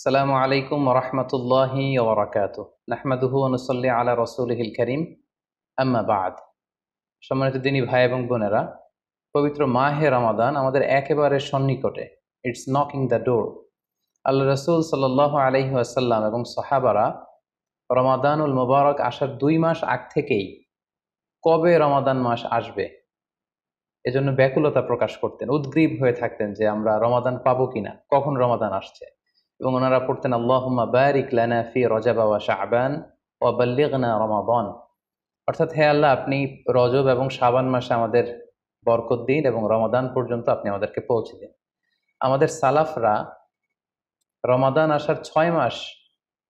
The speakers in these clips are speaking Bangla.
আসসালামু আলাইকুম ওরহমতুল্লাহি ওবরাকাতুহ। নাহমাদুহু ওয়া নুসাল্লি আলা রাসূলিহিল কারীম, আম্মা বা'দ। সম্মানিত দিনী ভাই এবং বোনেরা, পবিত্র মাহে রমাদান আমাদের একেবারে সন্নিকটে। It's knocking the door. আল্লাহ রাসূল সাল্লাল্লাহু আলাইহি ওয়াসাল্লাম এবং সাহাবারা রমাদানুল মুবারক আসার 2 মাস আগ থেকেই কবে রমাদান মাস আসবে এজন্য ব্যাকুলতা প্রকাশ করতেন, উদ্গ্রীব হয়ে থাকতেন যে আমরা রমাদান পাবো কিনা, কখন রমাদান আসছে। এবং ওনারা পড়তেন আল্লাহুম্মা বারিক লানা ফি রজব ওয়া শাবান ওয়া বাল্লিগনা রমাদান। অর্থাৎ, হে আল্লাহ, আপনি রজব এবং শাবান মাসে আমাদের বরকত দিন এবং রমাদান পর্যন্ত আপনি আমাদেরকে পৌঁছে দিন। আমাদের সালাফরা রমাদান আসার 6 মাস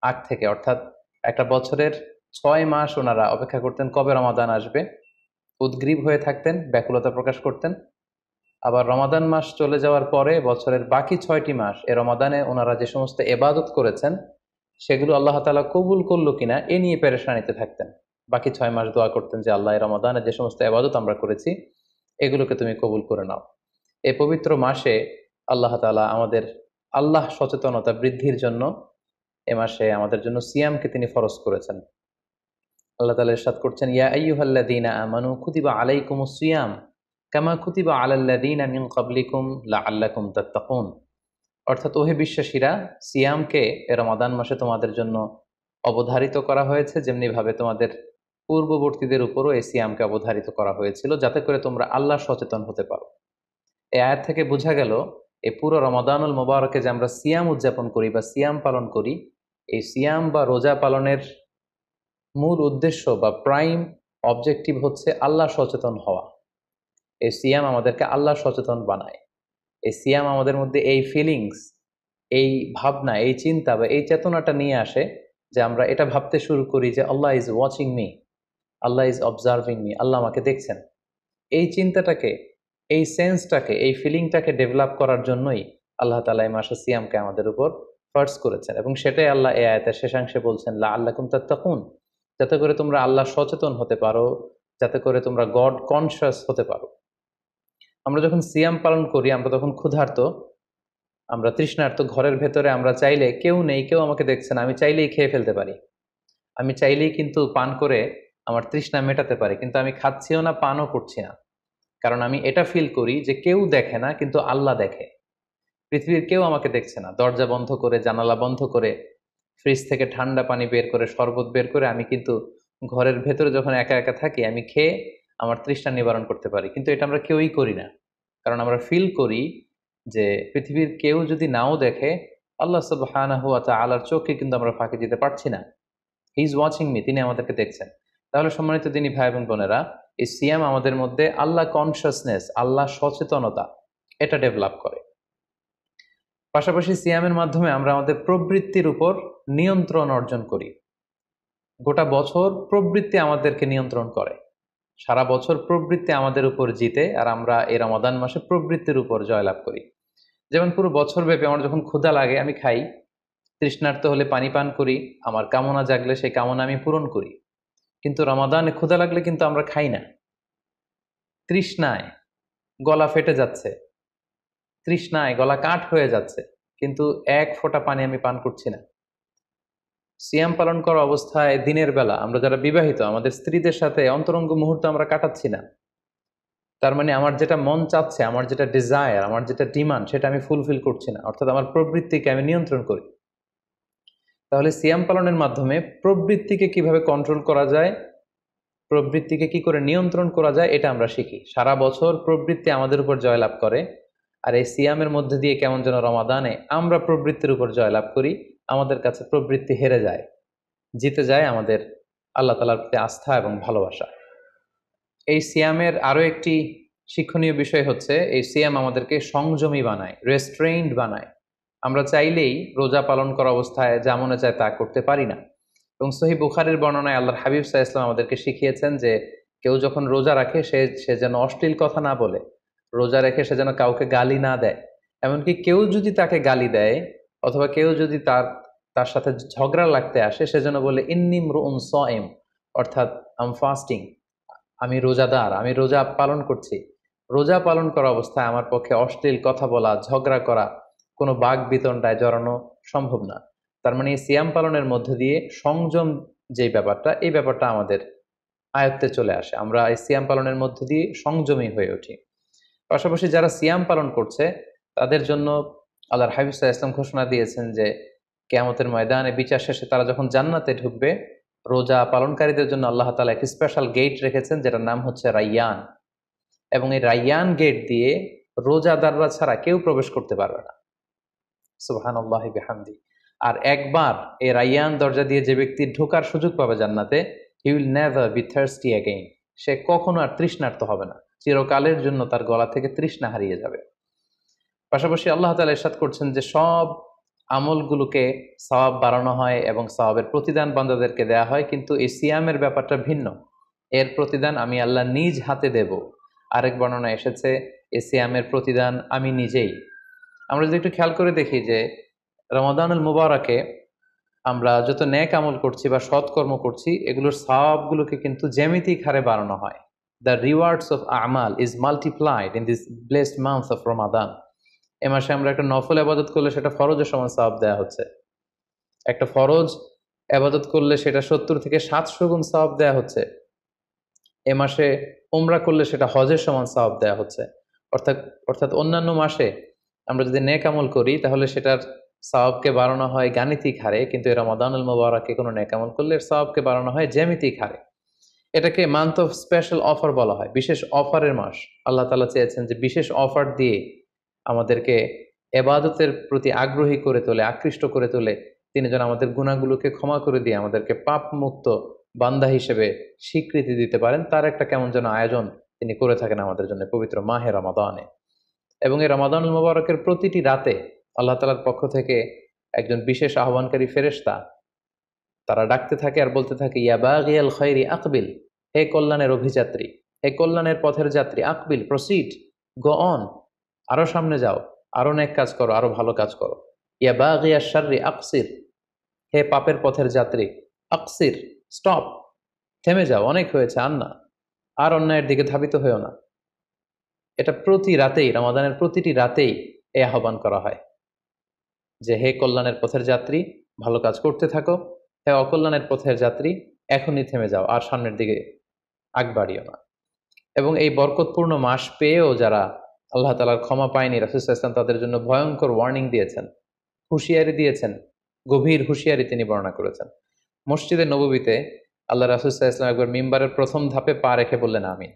আগ থেকে, অর্থাৎ একটা বছরের 6 মাস ওনারা অপেক্ষা করতেন কবে রমাদান আসবে, উদ্গ্রীব হয়ে থাকতেন, ব্যাকুলতা প্রকাশ করতেন। আবার রমাদান মাস চলে যাওয়ার পরে বছরের বাকি 6টি মাস এ রমাদানে ওনারা যে সমস্ত এবাদত করেছেন সেগুলো আল্লাহ তাআলা কবুল করলো কিনা এ নিয়ে পেরেশানিতে থাকতেন। বাকি 6 মাস দোয়া করতেন যে আল্লাহ, এই রমাদানে যে সমস্ত এবাদত আমরা করেছি এগুলোকে তুমি কবুল করে নাও। এই পবিত্র মাসে আল্লাহ তাআলা আমাদের আল্লাহ সচেতনতা বৃদ্ধির জন্য এ মাসে আমাদের জন্য সিয়ামকে তিনি ফরজ করেছেন। আল্লাহ তাআলা ইরশাদ করছেন, ইয়া আইয়ুহাল্লাযীনা আমানু কুতিবা আলাইকুমুস সিয়াম কামা কুতিবা আলাল্লাযীনা মিন ক্বাবলিকুম লাআল্লাকুম তাত্তাকুন। অর্থাৎ, ওহে বিশ্বাসীরা, সিয়ামকে এ রমাদান মাসে তোমাদের জন্য অবধারিত করা হয়েছে, যেমনি ভাবে তোমাদের পূর্ববর্তীদের উপরও এই সিয়ামকে অবধারিত করা হয়েছিল, যাতে করে তোমরা আল্লাহ সচেতন হতে পারো। এই আয়াত থেকে বোঝা গেল, এই পুরো রমাদানুল মুবারকে যে আমরা সিয়াম উদযাপন করি বা সিয়াম পালন করি, এই সিয়াম বা রোজা পালনের মূল উদ্দেশ্য বা প্রাইম অবজেক্টিভ হচ্ছে আল্লাহ সচেতন হওয়া। এই সিয়াম আমাদেরকে আল্লাহ সচেতন বানায়। এই সিয়াম আমাদের মধ্যে এই ফিলিংস, এই ভাবনা, এই চিন্তা বা এই চেতনাটা নিয়ে আসে যে আমরা এটা ভাবতে শুরু করি যে Allah is watching me, Allah is observing me, আল্লাহ আমাকে দেখছেন। এই চিন্তাটাকে, এই সেন্সটাকে, এই ফিলিংটাকে ডেভেলপ করার জন্যই আল্লাহ তাআলা এই মাসে সিয়ামকে আমাদের উপর ফার্জ করেছেন, এবং সেটাই আল্লাহ এই আয়াতের শেষাংশে বলছেন, লাআল্লাকুম তাত্তাকুন, যাতে করে তোমরা আল্লাহ সচেতন হতে পারো, যাতে করে তোমরা গড কনশাস হতে পারো। আমরা যখন সিয়াম পালন করি আমরা তখন ক্ষুধার্ত, আমরা তৃষ্ণার্ত, ঘরের ভেতরে আমরা চাইলে কেউ নেই, কেউ আমাকে দেখছে না, আমি চাইলেই খেয়ে ফেলতে পারি, আমি চাইলেই কিন্তু পান করে আমার তৃষ্ণা মেটাতে পারি, কিন্তু আমি খাচ্ছিও না, পানও করছি না। কারণ আমি এটা ফিল করি যে কেউ দেখে না, কিন্তু আল্লাহ দেখে। পৃথিবীর কেউ আমাকে দেখছে না। দরজা বন্ধ করে, জানালা বন্ধ করে, ফ্রিজ থেকে ঠান্ডা পানি বের করে, শরবত বের করে আমি কিন্তু ঘরের ভেতরে যখন একা একা থাকি আমি খেয়ে আমার তৃষ্ণা নিবারণ করতে পারি, কিন্তু এটা আমরা কেউই করি না। কারণ আমরা ফিল করি যে পৃথিবীর কেউ যদি নাও দেখে, আল্লাহ সুবহানাহু ওয়া তাআলার চোখে কিন্তু আমরা ফাঁকি দিতে পারছি না। হি ইজ ওয়াচিং মি, তিনি আমাদেরকে দেখছেন। তাহলে সম্মানিত দিনী ভাই এবং বোনেরা, এই সিয়াম আমাদের মধ্যে আল্লাহ কনশাসনেস, আল্লাহ সচেতনতা, এটা ডেভেলপ করে। পাশাপাশি সিয়ামের মাধ্যমে আমরা আমাদের প্রবৃত্তির উপর নিয়ন্ত্রণ অর্জন করি। গোটা বছর প্রবৃত্তি আমাদেরকে নিয়ন্ত্রণ করে, সারা বছর প্রবৃত্তি আমাদের উপর জিতে, আর আমরা এই রমাদান মাসে প্রবৃত্তির উপর জয়লাভ করি। যেমন পুরো বছর ব্যাপী আমার যখন ক্ষুধা লাগে আমি খাই, তৃষ্ণার্ত হলে পানি পান করি, আমার কামনা জাগলে সেই কামনা আমি পূরণ করি। কিন্তু রমাদানে ক্ষুধা লাগলে কিন্তু আমরা খাই না। তৃষ্ণায় গলা ফেটে যাচ্ছে, তৃষ্ণায় গলা কাঠ হয়ে যাচ্ছে, কিন্তু এক ফোঁটা পানি আমি পান করছি না। সিয়াম পালন করা অবস্থায় দিনের বেলা আমরা যারা বিবাহিত, আমাদের স্ত্রীদের সাথে অন্তরঙ্গ মুহূর্ত আমরা কাটাচ্ছি না। তার মানে আমার যেটা মন চাচ্ছে, আমার যেটা ডিজায়ার, আমার যেটা ডিমান্ড, সেটা আমি ফুলফিল করছি না, অর্থাৎ আমার প্রবৃত্তিকে আমি নিয়ন্ত্রণ করি। তাহলে সিয়াম পালনের মাধ্যমে প্রবৃত্তিকে কিভাবে কন্ট্রোল করা যায়, প্রবৃত্তিকে কি করে নিয়ন্ত্রণ করা যায়, এটা আমরা শিখি। সারা বছর প্রবৃত্তি আমাদের উপর জয়লাভ করে, আর এই সিয়ামের মধ্যে দিয়ে কেমন যেন রমাদানে আমরা প্রবৃত্তির উপর জয়লাভ করি, আমাদের কাছে প্রবৃত্তি হেরে যায়, জিতে যায় আমাদের আল্লাহ তাআলার প্রতি আস্থা এবং ভালোবাসা। এই সিয়ামের আরো একটি শিক্ষণীয় বিষয় হচ্ছে, এই সিয়াম আমাদেরকে সংযমী বানায়, রেস্ট্রেইনড বানায়। আমরা চাইলেই রোজা পালন করা অবস্থায় যা মনে চায় তা করতে পারি না। এবং সহিহ বুখারীর বর্ণনায় আল্লাহর হাবিব সাল্লাল্লাহু আলাইহি ওয়াসাল্লাম আমাদেরকে শিখিয়েছেন যে কেউ যখন রোজা রাখে সে যেন অশ্লীল কথা না বলে, রোজা রেখে সে যেন কাউকে গালি না দেয়। এমনকি কেউ যদি তাকে গালি দেয় অথবা কেউ যদি তার সাথে ঝগড়া লাগতে আসে, সে যেন বলে ইন্নী ইমরুউন সাইম, অর্থাৎ আই এম ফাস্টিং, আমি রোজাদার, আমি রোজা পালন করছি। রোজা পালন করা অবস্থায় আমার পক্ষে অশ্লীল কথা বলা, ঝগড়া করা কোনো বাক বিতণ্ডায় জড়ানো সম্ভব না। তার মানে এই সিয়াম পালনের মধ্য দিয়ে সংযম যে ব্যাপারটা, এই ব্যাপারটা আমাদের আয়ত্তে চলে আসে। আমরা এই সিয়াম পালনের মধ্য দিয়ে সংযমী হয়ে উঠি। পাশাপাশি যারা সিয়াম পালন করছে তাদের জন্য আল্লাহর হাবিব সাল্লাল্লাহু আলাইহি ওয়াসাল্লাম ঘোষণা দিয়েছেন যে কিয়ামতের ময়দানে বিচার শেষে তারা যখন জান্নাতে ঢুকবে, রোজা পালনকারীদের জন্য আল্লাহ তাআলা একটি স্পেশাল গেট রেখেছেন যেটার নাম হচ্ছে রাইয়ান। এবং এই রাইয়ান গেট দিয়ে রোজাদাররা ছাড়া কেউ প্রবেশ করতে পারবে না। সুবহানাল্লাহি বিহামদি। আর একবার এই রাইয়ান দরজা দিয়ে যে ব্যক্তি ঢোকার সুযোগ পাবে জান্নাতে, he will never be thirsty again. সে কখনো আর তৃষ্ণার্ত হবে না, চিরকালের জন্য তার গলা থেকে তৃষ্ণা হারিয়ে যাবে। পাশাপাশি আল্লাহ তাআলা ইরশাদ করছেন যে সব আমলগুলোকে সওয়াব বাড়ানো হয় এবং সওয়াবের প্রতিদান বান্দাদেরকে দেয়া হয়, কিন্তু এই সিয়ামের ব্যাপারটা ভিন্ন। এর প্রতিদান আমি আল্লাহ নিজ হাতে দেব। আরেক বর্ণনা এসেছে এই সিয়ামের প্রতিদান আমি নিজেই। আমরা যদি একটু খেয়াল করে দেখি যে রমাদানুল মুবারাকে আমরা যত নেক আমল করছি বা সৎকর্ম করছি, এগুলোর সওয়াবগুলোকে কিন্তু জ্যামিতিক হারে বাড়ানো হয়। The rewards of amal is multiplied in this blessed month of Ramadan. এ মাসে আমরা একটা নফল আবাদত করলে সেটা ফরজের সমান সওয়াব দেওয়া হচ্ছে। একটা ফরজ আবাদত করলে সেটা 70 থেকে 700 গুণ সওয়াব দেওয়া হচ্ছে। এ মাসে উমরা করলে সেটা হজের সমান সওয়াব দেওয়া হচ্ছে। অর্থাৎ অর্থাৎ অন্যান্য মাসে আমরা যদি নেক আমল করি তাহলে সেটার সওয়াবকে বাড়ানো হয় গাণিতিক হারে, কিন্তু এই রমাদানুল মুবারাকে কোনো নেক আমল করলে এর সওয়াবকে বাড়ানো হয় জ্যামিতিক হারে। এটাকে মান্থ অফ স্পেশাল অফার বলা হয়, বিশেষ অফারের মাস। আল্লাহ তাআলা চেয়েছেন যে বিশেষ অফার দিয়ে আমাদেরকে এবাদতের প্রতি আগ্রহী করে তোলে, আকৃষ্ট করে তোলে। তিনি যেন আমাদের গুনাহগুলোকে ক্ষমা করে দিয়ে আমাদেরকে পাপ মুক্ত বান্দা হিসেবে স্বীকৃতি দিতে পারেন, তার একটা কেমন যেন আয়োজন তিনি করে থাকেন আমাদের জন্য পবিত্র মাহে রমাদানে। এবং এই রমাদানুল মুবারকের প্রতিটি রাতে আল্লাহ তাআলার পক্ষ থেকে একজন বিশেষ আহ্বানকারী ফেরেশতা তারা ডাকতে থাকে আর বলতে থাকে, ইয়া বাগিয়াল খায়রি আকবিল, হে কল্যাণের অভিযাত্রী, হে কল্যাণের পথের যাত্রী, আকবিল প্রসিড, গো অন, আরো সামনে যাও, আরো নেক কাজ করো, আরো ভালো কাজ করো। ইয়া বাগিয়াশ শাররি আকসির, হে পাপের পথের যাত্রী, আকসির স্টপ, থেমে যাও, অনেক হয়েছে, আর না, আর অন্যায়ের দিকে ধাবিত হয়েও না। এটা প্রতি রাতেই, রমাদানের প্রতিটি রাতেই এই আহ্বান করা হয় যে হে কল্যাণের পথের যাত্রী, ভালো কাজ করতে থাকো, হে অকল্যাণের পথের যাত্রী, এখনই থেমে যাও, আর সামনের দিকে আগ বাড়িও না। এবং এই বরকতপূর্ণ মাস পেয়েও যারা আল্লাহ তাআলার ক্ষমা পায়নি, রাসূল সাল্লাল্লাহু আলাইহি ওয়াসাল্লাম তাদের জন্য ভয়ঙ্কর ওয়ার্নিং দিয়েছেন, হুঁশিয়ারি দিয়েছেন, গভীর হুঁশিয়ারি তিনি বর্ণনা করেছেন। মসজিদে নববীতে আল্লাহ রাসূল সাল্লাল্লাহু আলাইহি ওয়াসাল্লাম একবার মিম্বারের প্রথম ধাপে পা রেখে বললেন আমিন,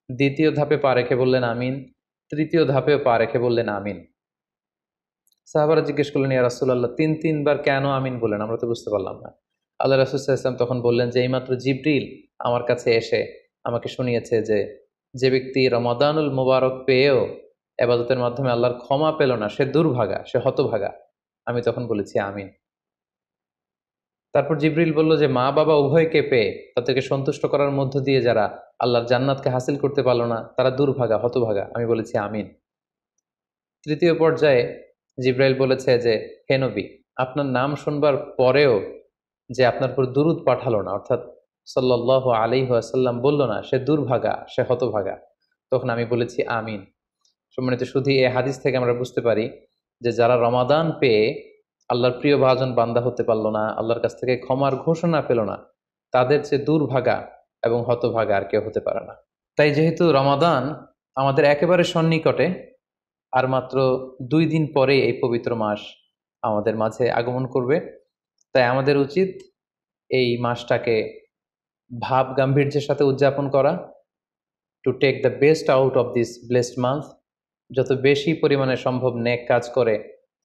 দ্বিতীয় ধাপে পা রেখে বললেন আমিন, তৃতীয় ধাপেও পা রেখে বললেন আমিন। সাহাবারা জিজ্ঞেস করলেন, ইয়া রাসূলুল্লাহ, তিনবার কেন আমিন বললেন? আমরা তো বুঝতে পারলাম না। আল্লাহ রাসূল সাল্লাল্লাহু আলাইহি ওয়াসাল্লাম তখন বললেন যে এইমাত্র জিবরিল আমার কাছে এসে আমাকে শুনিয়েছে যে যে ব্যক্তি রমাদানুল মুবারক পেয়েও ইবাদতের মাধ্যমে আল্লাহর ক্ষমা পেল না, সে দুর্ভাগা, সে হতভাগা। আমি তখন বলেছি আমিন। তারপর জিবরিল বলল যে মা বাবা উভয়কে পেয়ে তাদেরকে সন্তুষ্ট করার মধ্য দিয়ে যারা আল্লাহর জান্নাতকে হাসিল করতে পারলো না, তারা দুর্ভাগা, হতভাগা। আমি বলেছি আমিন। তৃতীয় পর্যায়ে জিব্রাইল বলেছে যে হে নবী, আপনার নাম শুনবার পরেও যে আপনার উপর দুরূদ পাঠালো না, অর্থাৎ সাল্লাল্লাহু আলাইহি ওয়াসাল্লাম বলল না, সে দুর্ভাগা, সে হতভাগা। তখন আমি বলেছি আমিন। সম্মানিত শুধু এই হাদিস থেকে আমরা বুঝতে পারি যে যারা রমাদান পেয়ে আল্লাহর প্রিয় ভাজন বান্দা হতে পারলো না, আল্লাহর কাছ থেকে ক্ষমার ঘোষণা পেল না, তাদের চেয়ে দুর্ভাগা এবং হতভাগা আর কেউ হতে পারে না। তাই যেহেতু রমাদান আমাদের একেবারে সন্নিকটে, আর মাত্র 2 দিন পরে এই পবিত্র মাস আমাদের মাঝে আগমন করবে, তাই আমাদের উচিত এই মাসটাকে ভাব গাম্ভীর্যের সাথে উদযাপন করা, to take the best out of this blessed month, যত বেশি পরিমাণে সম্ভব নেক কাজ করে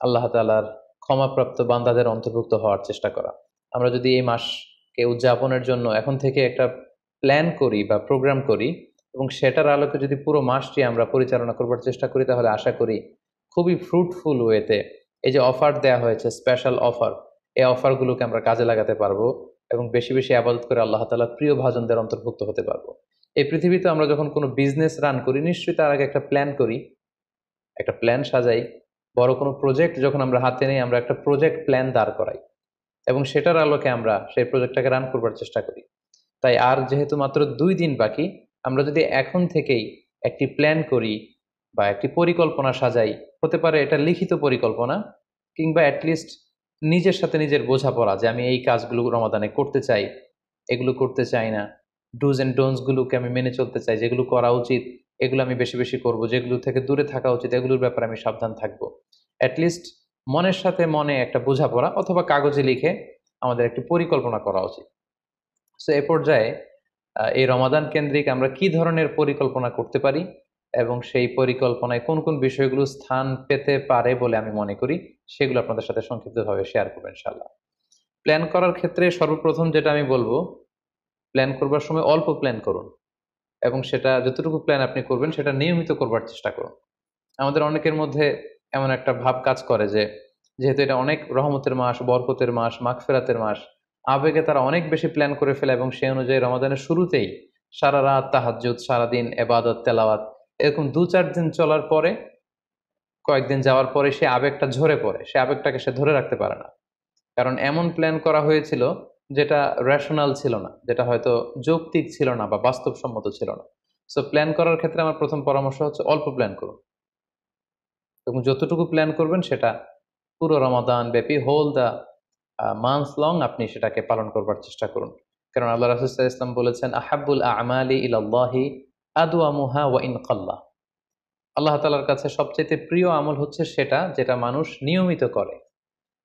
আল্লাহ তাআলার ক্ষমাপ্রাপ্ত বান্দাদের অন্তর্ভুক্ত হওয়ার চেষ্টা করা। আমরা যদি এই মাসকে উদযাপনের জন্য এখন থেকে একটা প্ল্যান করি বা প্রোগ্রাম করি এবং সেটার আলোকে যদি পুরো মাসটি আমরা পরিচালনা করবার চেষ্টা করি, তাহলে আশা করি খুবই ফ্রুটফুল ওয়েতে এই যে অফার দেওয়া হয়েছে, স্পেশাল অফার, এই অফারগুলোকে আমরা কাজে লাগাতে পারবো এবং বেশি বেশি আবাদত করে আল্লাহ তাআলার প্রিয় ভাজনদের অন্তর্ভুক্ত হতে পারবো। এই পৃথিবীতে আমরা যখন কোনো বিজনেস রান করি, নিশ্চয়ই তার আগে একটা প্ল্যান করি, একটা প্ল্যান সাজাই। বড় কোনো প্রজেক্ট যখন আমরা হাতে নিই, আমরা একটা প্রজেক্ট প্ল্যান দাঁড় করাই এবং সেটার আলোকে আমরা সেই প্রজেক্টটাকে রান করবার চেষ্টা করি। তাই আর যেহেতু মাত্র 2 দিন বাকি, আমরা যদি এখন থেকেই একটি প্ল্যান করি, বা একটি পরিকল্পনা সাজাই, হতে পারে এটা লিখিত পরিকল্পনা, কিংবা অ্যাটলিস্ট নিজের সাথে নিজের বোঝাপড়া যে আমি এই কাজগুলো রমাদানে করতে চাই, এগুলো করতে চাই না, ডুজ অ্যান্ড ডোন্টস গুলোকে আমি মেনে চলতে চাই, যেগুলো করা উচিত এগুলো আমি বেশি বেশি করব, যেগুলো থেকে দূরে থাকা উচিত এগুলোর ব্যাপারে আমি সাবধান থাকবো। অ্যাটলিস্ট মনের সাথে মনে একটা বোঝাপড়া অথবা কাগজে লিখে আমাদের একটি পরিকল্পনা করা উচিত। সো এ পর্যায়ে এই রমাদান কেন্দ্রিক আমরা কি ধরনের পরিকল্পনা করতে পারি এবং সেই পরিকল্পনায় কোন কোন বিষয়গুলো স্থান পেতে পারে বলে আমি মনে করি, সেগুলো আপনাদের সাথে সংক্ষিপ্তভাবে শেয়ার করবো ইনশাআল্লাহ। প্ল্যান করার ক্ষেত্রে সর্বপ্রথম যেটা আমি বলবো, প্ল্যান করবার সময় অল্প প্ল্যান করুন এবং সেটা যতটুকু প্ল্যান আপনি করবেন সেটা নিয়মিত করবার চেষ্টা করুন। আমাদের অনেকের মধ্যে এমন একটা ভাব কাজ করে যে যেহেতু এটা অনেক রহমতের মাস, বরকতের মাস, মাগফিরাতের মাস, আবেগে তারা অনেক বেশি প্ল্যান করে ফেলে এবং সেই অনুযায়ী রমাদানের শুরুতেই সারা রাত তাহাজ্জুদ, সারাদিন এবাদত তেলাওয়াত, এরকম 2-4 দিন চলার পরে, কয়েকদিন যাওয়ার পরে সে আবেগটা ঝরে পড়ে, সে আবেগটাকে সে ধরে রাখতে পারে না। কারণ এমন প্ল্যান করা হয়েছিল যেটা রেশনাল ছিল না, যেটা হয়তো যৌক্তিক ছিল না বা বাস্তবসম্মত ছিল না। সো প্ল্যান করার ক্ষেত্রে আমার প্রথম পরামর্শ হচ্ছে অল্প প্ল্যান করুন এবং যতটুকু প্ল্যান করবেন সেটা পুরো রমাদান ব্যাপী, হোল দ্য মান্থ লং আপনি সেটাকে পালন করবার চেষ্টা করুন। কারণ আল্লাহ রাসূল সাল্লাল্লাহু আলাইহি ওয়াসাল্লাম বলেছেন, আহাব্বুল আমালি ইলাল্লাহি আদওয়ামুহা ওয়া ইন কাল্লা। আল্লাহ তাআলার কাছে সবচেয়ে প্রিয় আমল হচ্ছে সেটা যেটা মানুষ নিয়মিত করে,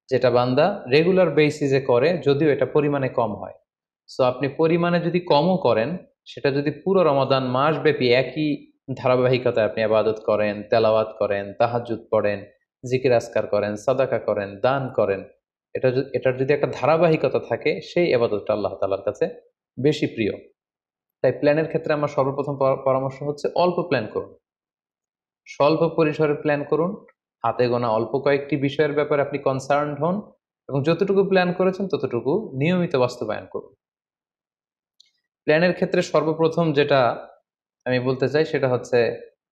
যেটা বান্দা রেগুলার বেসিসে করে, যদিও এটা পরিমাণে কম হয়। সো আপনি পরিমাণে যদি কমও করেন, সেটা যদি পুরো রমাদান মাস ব্যাপী একই ধারাবাহিকতায় আপনি ইবাদত করেন, তেলাওয়াত করেন, তাহাজ্জুদ পড়েন, জিকির আজকার করেন, সাদাকা করেন, দান করেন, এটার যদি একটা ধারাবাহিকতা থাকে, সেই ইবাদতটা আল্লাহ তাআলার কাছে বেশি প্রিয়। তাই প্ল্যানের ক্ষেত্রে আমার সর্বপ্রথম পরামর্শ হচ্ছে অল্প প্ল্যান করুন, স্বল্প পরিসরে প্ল্যান করুন, হাতে গোনা অল্প কয়েকটি বিষয়ের ব্যাপারে আপনি কনসার্নড হন এবং যতটুকু প্ল্যান করেছেন ততটুকু নিয়মিত বাস্তবায়ন করুন। প্ল্যানের ক্ষেত্রে সর্বপ্রথম যেটা আমি বলতে চাই সেটা হচ্ছে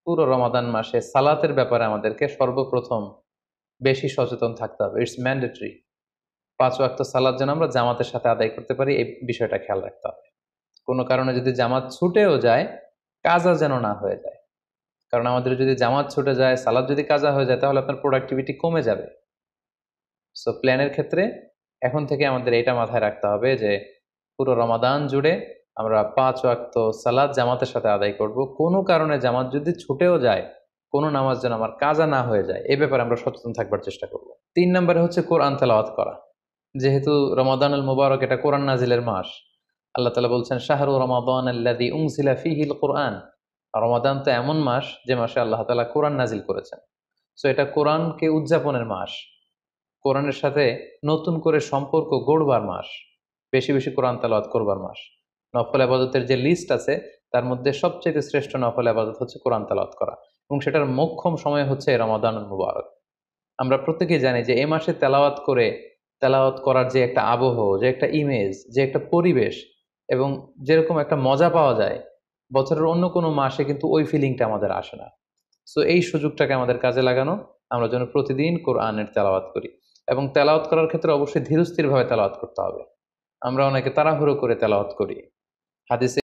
পুরো রমাদান মাসে সালাতের ব্যাপারে আমাদেরকে সর্বপ্রথম বেশি সচেতন থাকতে হবে। It's mandatory. 5 ওয়াক্ত সালাত যেন আমরা জামাতের সাথে আদায় করতে পারি, এই বিষয়টা খেয়াল রাখতে হবে। কোনো কারণে যদি জামাত ছুটেও যায়, কাজা যেন না হয়ে যায়। কারণ আমাদের যদি জামাত ছুটে যায়, সালাত যদি কাজা হয়ে যায়, তাহলে আপনার প্রোডাক্টিভিটি কমে যাবে। সো প্ল্যানের ক্ষেত্রে এখন থেকে আমাদের এটা মাথায় রাখতে হবে যে পুরো রমাদান জুড়ে আমরা 5 ওয়াক্ত সালাত জামাতের সাথে আদায় করব। কোনো কারণে জামাত যদি ছুটেও যায়, কোনো নামাজ যেন আমার কাজা না হয়ে যায়, এই ব্যাপারে আমরা সচেতন থাকবার চেষ্টা করব। 3 নম্বরে হচ্ছে কোরআন তেলাওয়াত করা। যেহেতু রমাদানুল মুবারক এটা কোরআন নাজিলের মাস, আল্লাহ তাআলা বলছেন শাহরু রমাদান আল্লাযী উনজিলা ফীহিল কুরআন। রমাদান তো এমন মাস যে মাসে আল্লাহ তাআলা কোরআন নাজিল করেছেন। সো এটা কোরআনকে উদযাপনের মাস, কোরআনের সাথে নতুন করে সম্পর্ক গড়বার মাস, বেশি বেশি কোরআন তেলাওয়াত করবার মাস। নফল ইবাদতের যে লিস্ট আছে তার মধ্যে সবচেয়ে শ্রেষ্ঠ নফল ইবাদত হচ্ছে কোরআন তেলাওয়াত করা এবং সেটার মোক্ষম সময় হচ্ছে রমাদানুল মুবারক। আমরা প্রত্যেকেই জানি যে এই মাসে তেলাওয়াত করে, তেলাওয়াত করার যে একটা আবহ, যে একটা ইমেজ, যে একটা পরিবেশ এবং যেরকম একটা মজা পাওয়া যায়, বছরের অন্য কোনো মাসে কিন্তু ওই ফিলিংটা আমাদের আসে না। সো এই সুযোগটাকে আমাদের কাজে লাগানো, আমরা যেন প্রতিদিন কোরআনের তেলাওয়াত করি এবং তেলাওয়াত করার ক্ষেত্রে অবশ্যই ধীরস্থিরভাবে তেলাওয়াত করতে হবে। আমরা অনেকে তাড়াহুড়ো করে তেলাওয়াত করি। হাদিসে